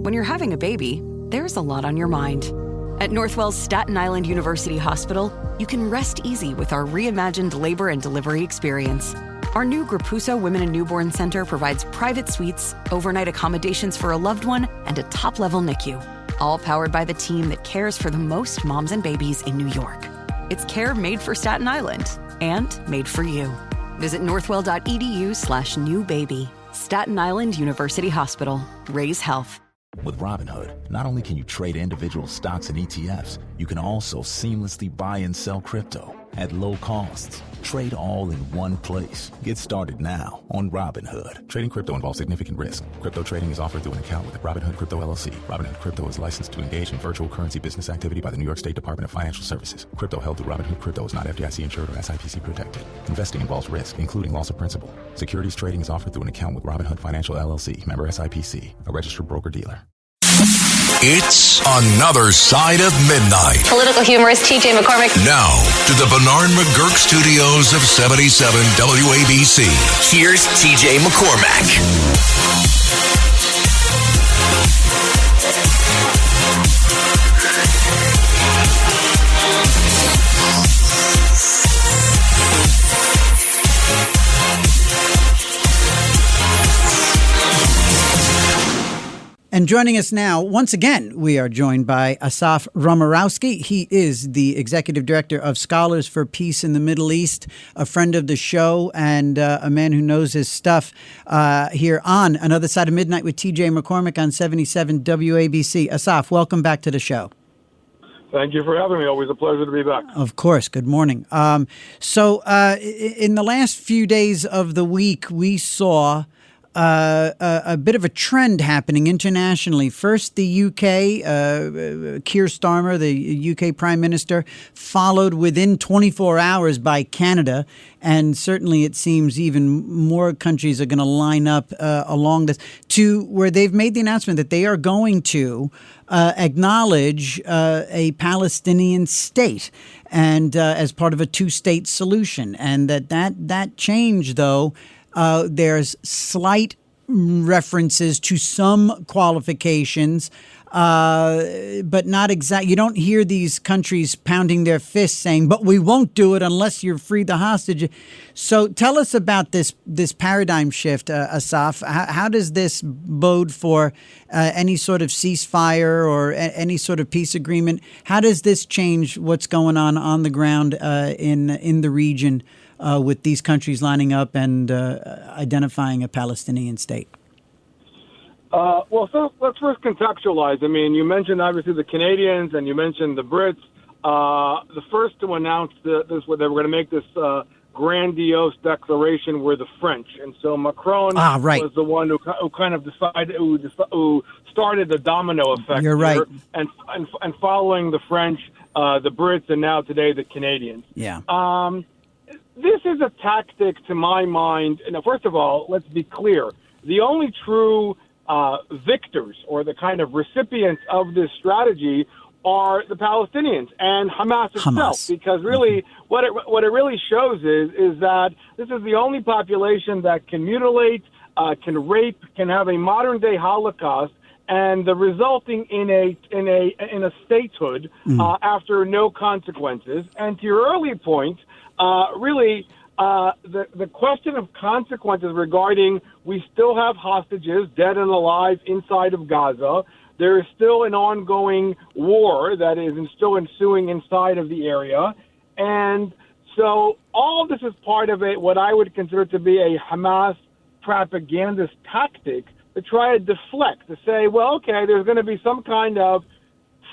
when you're having a baby, there's a lot on your mind. At Northwell's Staten Island University Hospital, you can rest easy with our reimagined labor and delivery experience. Our new Grapuso Women and Newborn Center provides private suites, overnight accommodations for a loved one, and a top-level NICU, all powered by the team that cares for the most moms and babies in New York. It's care made for Staten Island and made for you. Visit northwell.edu/newbaby. Staten Island University Hospital. Raise health. With Robinhood, not only can you trade individual stocks and ETFs, you can also seamlessly buy and sell crypto at low costs. Trade all in one place. Get started now on Robinhood. Trading crypto involves significant risk. Crypto trading is offered through an account with Robinhood Crypto LLC. Robinhood Crypto is licensed to engage in virtual currency business activity by the New York State Department of Financial Services. Crypto held through Robinhood Crypto is not FDIC insured or SIPC protected. Investing involves risk, including loss of principal. Securities trading is offered through an account with Robinhood Financial LLC, member SIPC, a registered broker-dealer. It's Another Side of Midnight. Political humorist TJ McCormick. Now, to the Bernard McGurk studios of 77 WABC. Here's TJ McCormick. And joining us now, once again, we are joined by Asaf Romirowsky. He is the Executive Director of Scholars for Peace in the Middle East, a friend of the show, and a man who knows his stuff here on Another Side of Midnight with TJ McCormick on 77 WABC. Asaf, welcome back to the show. Thank you for having me. Always a pleasure to be back. Of course. Good morning. So in the last few days of the week, we saw a bit of a trend happening internationally. First, the UK, Keir Starmer, the UK Prime Minister, followed within 24 hours by Canada. And certainly it seems even more countries are going to line up along this to where they've made the announcement that they are going to acknowledge a Palestinian state and as part of a two-state solution. And that change, though, there's slight references to some qualifications, but not exact. You don't hear these countries pounding their fists saying, but we won't do it unless you free the hostage. So tell us about this paradigm shift, Asaf. How does this bode for any sort of ceasefire or any sort of peace agreement? How does this change what's going on the ground in the region with these countries lining up and identifying a Palestinian state? Well, so let's first contextualize. I mean, you mentioned obviously the Canadians and you mentioned the Brits. The first to announce that they were going to make this grandiose declaration were the French, and so Macron was the one who kind of decided, who started the domino effect. You're right. And following the French, the Brits, and now today the Canadians. Yeah. This is a tactic, to my mind. Now, first of all, let's be clear. The only true victors or the kind of recipients of this strategy are the Palestinians and Hamas itself. Because really, what it really shows is that this is the only population that can mutilate, can rape, can have a modern day Holocaust, and the resulting in a statehood after no consequences. And to your earlier point, the question of consequences regarding we still have hostages, dead and alive, inside of Gaza. There is still an ongoing war that is still ensuing inside of the area. And so all of this is part of what I would consider to be a Hamas propagandist tactic to try to deflect, to say, well, okay, there's going to be some kind of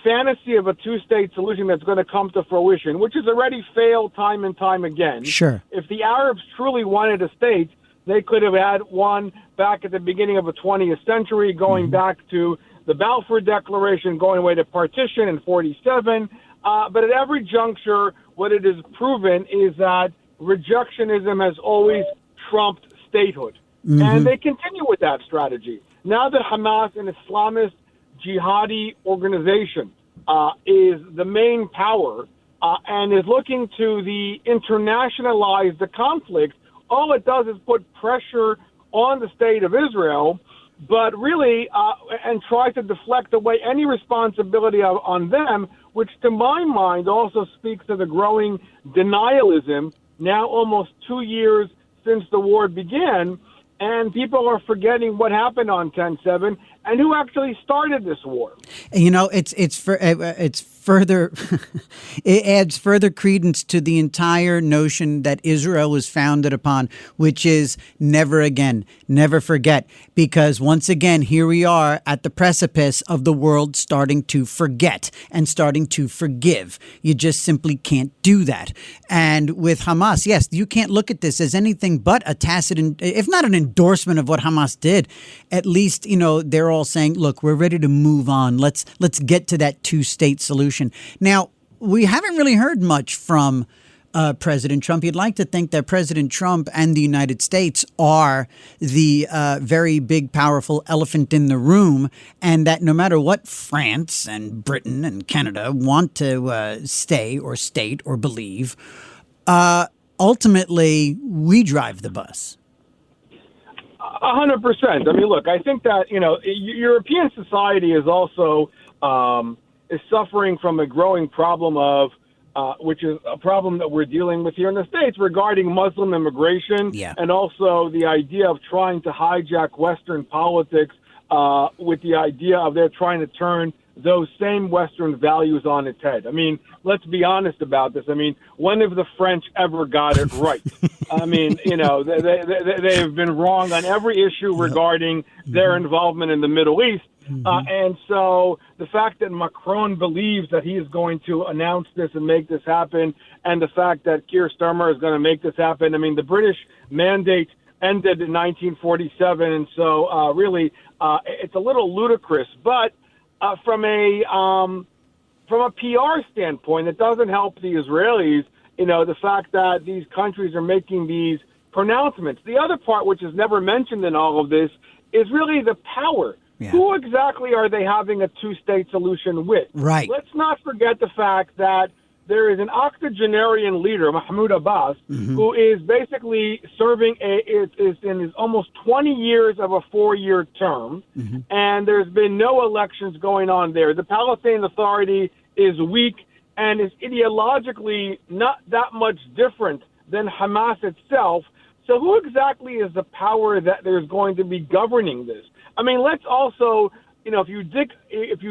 fantasy of a two-state solution that's going to come to fruition, which has already failed time and time again. Sure. If the Arabs truly wanted a state, they could have had one back at the beginning of the 20th century, going back to the Balfour Declaration, going away to partition in 47. But at every juncture, what it has proven is that rejectionism has always trumped statehood. And they continue with that strategy. Now that Hamas, an Islamist jihadi organization, is the main power and is looking to internationalize the conflict, all it does is put pressure on the state of Israel but really, and tries to deflect away any responsibility on them, which to my mind also speaks to the growing denialism now almost 2 years since the war began, and people are forgetting what happened on 10/7 and who actually started this war. You know, it's further it adds further credence to the entire notion that Israel was founded upon, which is never again, never forget. Because once again, here we are at the precipice of the world starting to forget and starting to forgive. You just simply can't do that. And with Hamas, yes, you can't look at this as anything but a tacit, if not an endorsement of what Hamas did. At least, you know, they're all saying, look, we're ready to move on. Let's get to that two-state solution. Now, we haven't really heard much from President Trump. You'd like to think that President Trump and the United States are the very big, powerful elephant in the room, and that no matter what France and Britain and Canada want to stay or state or believe, ultimately we drive the bus. 100%. I mean, look, I think that, you know, European society is also is suffering from a growing problem of, which is a problem that we're dealing with here in the States regarding Muslim immigration, and also the idea of trying to hijack Western politics with the idea of they're trying to turn those same Western values on its head. I mean, let's be honest about this. I mean, when have the French ever got it right? I mean, you know, they have been wrong on every issue regarding their involvement in the Middle East. And so the fact that Macron believes that he is going to announce this and make this happen, and the fact that Keir Starmer is going to make this happen, I mean, the British mandate ended in 1947, and so really it's a little ludicrous. But from a PR standpoint, it doesn't help the Israelis, you know, the fact that these countries are making these pronouncements. The other part, which is never mentioned in all of this, is really the power. Yeah. Who exactly are they having a two-state solution with? Right. Let's not forget the fact that there is an octogenarian leader, Mahmoud Abbas, who is basically serving is in his almost 20 years of a 4-year term, and there's been no elections going on there. The Palestinian Authority is weak and is ideologically not that much different than Hamas itself. So who exactly is the power that there's going to be governing this? I mean, let's also, you know, if you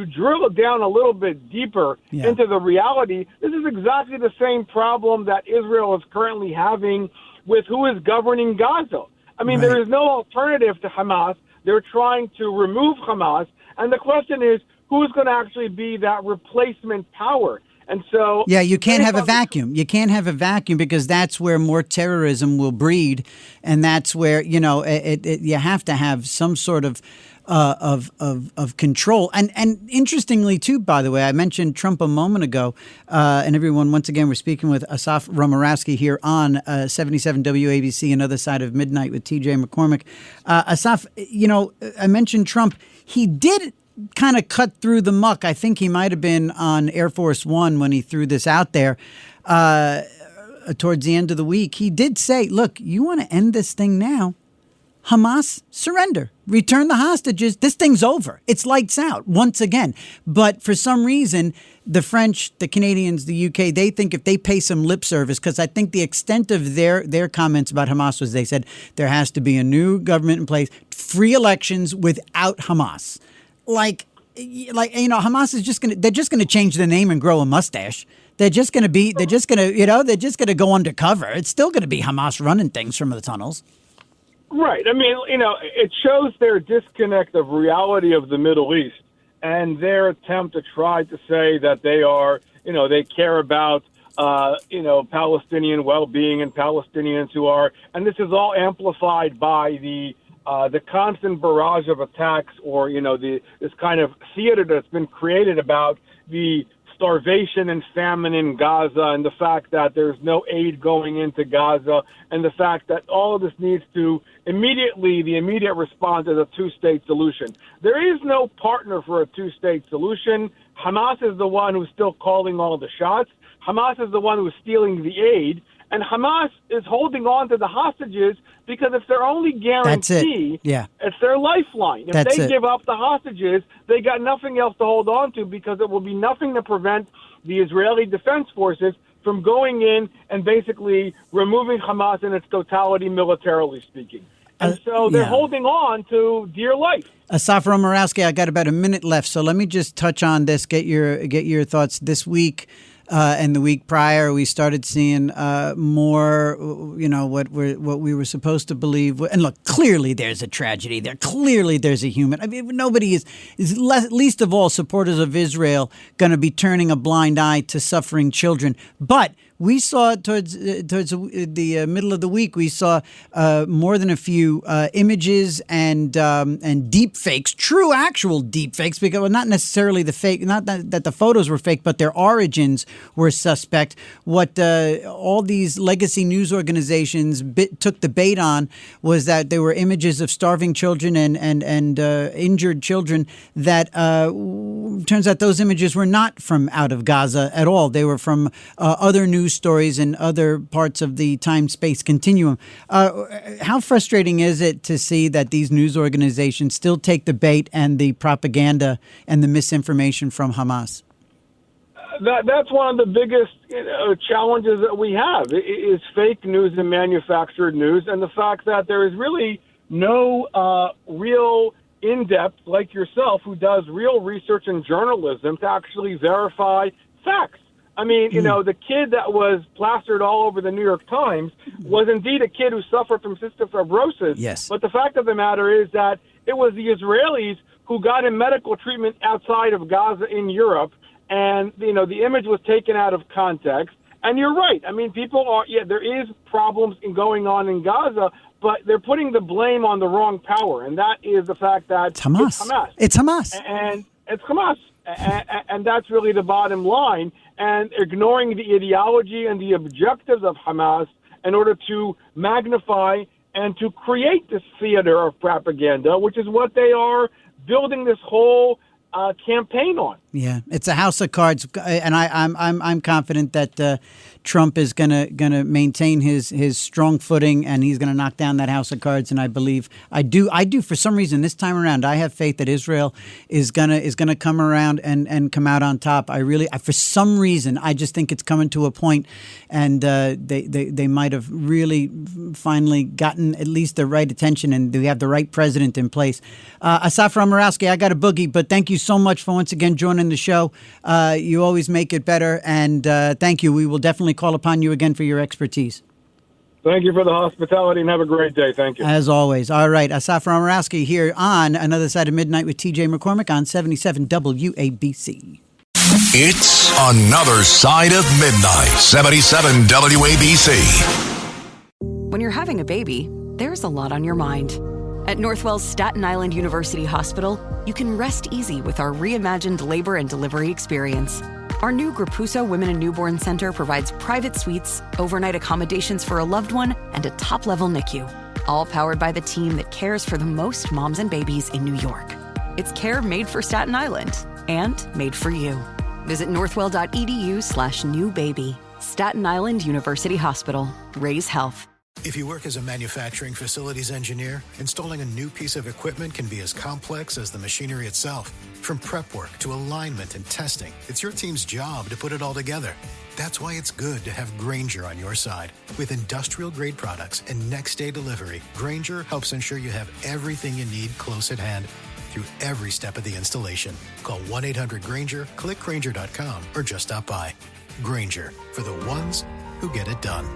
drill down a little bit deeper into the reality, this is exactly the same problem that Israel is currently having with who is governing Gaza. I mean, there is no alternative to Hamas. They're trying to remove Hamas. And the question is, who's going to actually be that replacement power? And so, you can't have a vacuum. You can't have a vacuum because that's where more terrorism will breed, and that's where, you know, you have to have some sort of control. And interestingly, too, by the way, I mentioned Trump a moment ago, and everyone, once again, we're speaking with Asaf Romirowsky here on 77 WABC, Another Side of Midnight with TJ McCormick. Asaf, you know, I mentioned Trump. He did kind of cut through the muck. I think he might have been on Air Force One when he threw this out there towards the end of the week. He did say, look, you want to end this thing now? Hamas, surrender. Return the hostages. This thing's over. It's lights out once again. But for some reason, the French, the Canadians, the UK, they think if they pay some lip service, because I think the extent of their comments about Hamas was they said there has to be a new government in place, free elections without Hamas. Like, you know, Hamas is they're just going to change the name and grow a mustache. They're just going to go undercover. It's still going to be Hamas running things from the tunnels. Right. I mean, you know, it shows their disconnect of reality of the Middle East and their attempt to try to say that they are, you know, they care about, you know, Palestinian well-being and Palestinians who are, and this is all amplified by the constant barrage of attacks, or, you know, this kind of theater that's been created about the starvation and famine in Gaza, and the fact that there's no aid going into Gaza, and the fact that all of this needs to the immediate response is a two-state solution. There is no partner for a two-state solution. Hamas is the one who's still calling all the shots. Hamas is the one who's stealing the aid. And Hamas is holding on to the hostages because it's their only guarantee. Yeah. It's their lifeline. If That's they it. give up the hostages, they got nothing else to hold on to because it will be nothing to prevent the Israeli Defense Forces from going in and basically removing Hamas in its totality, militarily speaking. And so they're holding on to dear life. Asaf Romirowsky, I got about a minute left, so let me just touch on this. Get your thoughts. This week and the week prior, we started seeing more. What we were supposed to believe. And look, clearly there's a tragedy there. Clearly there's a human. I mean, nobody is least of all supporters of Israel going to be turning a blind eye to suffering children. But we saw towards the middle of the week, we saw more than a few images and deep fakes, true actual deep fakes, because not necessarily the fake, not that the photos were fake, but their origins were suspect. What all these legacy news organizations took the bait on was that there were images of starving children and injured children that turns out those images were not from out of Gaza at all. They were from other news stories in other parts of the time-space continuum. How frustrating is it to see that these news organizations still take the bait and the propaganda and the misinformation from Hamas? That's one of the biggest challenges that we have is fake news and manufactured news, and the fact that there is really no real in-depth, like yourself, who does real research and journalism to actually verify facts. I mean, the kid that was plastered all over the New York Times was indeed a kid who suffered from cystic fibrosis. Yes. But the fact of the matter is that it was the Israelis who got him medical treatment outside of Gaza in Europe, and, the image was taken out of context. And you're right. I mean, there is problems going on in Gaza, but they're putting the blame on the wrong power, and that is the fact that it's Hamas. It's Hamas. And it's Hamas. And that's really the bottom line. And ignoring the ideology and the objectives of Hamas in order to magnify and to create this theater of propaganda, which is what they are building this whole campaign on. Yeah, it's a house of cards, and I'm confident that Trump is gonna maintain his strong footing, and he's gonna knock down that house of cards. And I believe I do for some reason this time around I have faith that Israel is gonna come around and come out on top. For some reason I just think it's coming to a point, and they might have really finally gotten at least the right attention, and they have the right president in place. Asaf Romirowsky, I got a boogie, but thank you so much for once again joining the show. You always make it better, and thank you. We will definitely call upon you again for your expertise. Thank you for the hospitality, and have a great day. Thank you. As always. All right, Asaf Romirowsky here on Another Side of Midnight with TJ McCormick on 77 WABC. It's Another Side of Midnight, 77 WABC. When you're having a baby, there's a lot on your mind. At Northwell's Staten Island University Hospital, you can rest easy with our reimagined labor and delivery experience. Our new Grapuso Women and Newborn Center provides private suites, overnight accommodations for a loved one, and a top-level NICU, all powered by the team that cares for the most moms and babies in New York. It's care made for Staten Island and made for you. Visit northwell.edu/newbaby. Staten Island University Hospital. Raise health. If you work as a manufacturing facilities engineer, installing a new piece of equipment can be as complex as the machinery itself. From prep work to alignment and testing, it's your team's job to put it all together. That's why it's good to have Grainger on your side. With industrial-grade products and next-day delivery, Grainger helps ensure you have everything you need close at hand through every step of the installation. Call 1-800-GRAINGER, click Grainger.com, or just stop by. Grainger, for the ones who get it done.